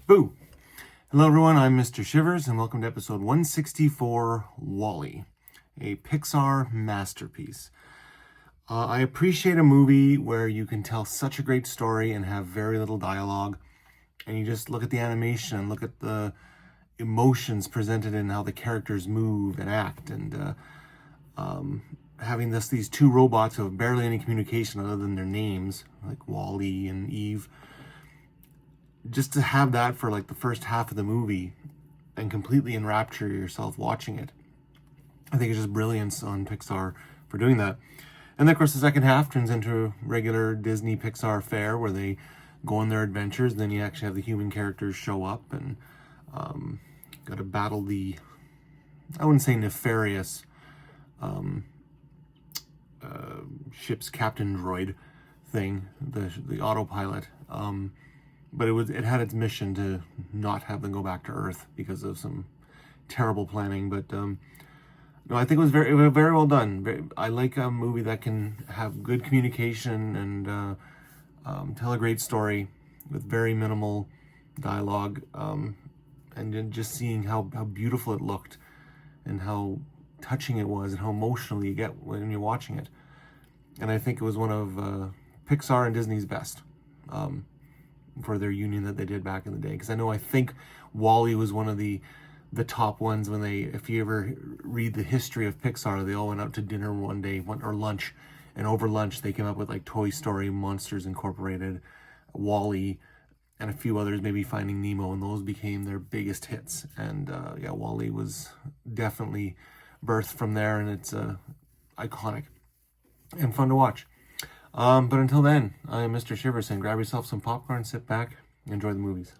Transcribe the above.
Boo! Hello everyone, I'm Mr. Shivers and welcome to episode 164, WALL-E, a Pixar masterpiece. I appreciate a movie where you can tell such a great story and have very little dialogue, and you just look at the animation and look at the emotions presented in how the characters move and act, and having these two robots who have barely any communication other than their names, like WALL-E and Eve. Just to have that for like the first half of the movie and completely enrapture yourself watching it, I think it's just brilliance on Pixar for doing that. And then of course the second half turns into regular Disney Pixar fare where they go on their adventures. Then you actually have the human characters show up and got to battle the, I wouldn't say nefarious ship's captain droid thing, the autopilot. But it had its mission to not have them go back to Earth because of some terrible planning. But no, I think it was very well done. I like a movie that can have good communication and tell a great story with very minimal dialogue, and then just seeing how beautiful it looked and how touching it was and how emotional you get when you're watching it. And I think it was one of Pixar and Disney's best. For their union that they did back in the day, because I think WALL-E was one of the top ones when they, if you ever read the history of Pixar, they all went out to dinner one day or lunch, and over lunch they came up with like Toy Story, Monsters Incorporated, WALL-E, and a few others, maybe Finding Nemo, and those became their biggest hits. And yeah, WALL-E was definitely birthed from there, and it's iconic and fun to watch. But until then, I am Mr. Shivers, and grab yourself some popcorn, sit back, enjoy the movies.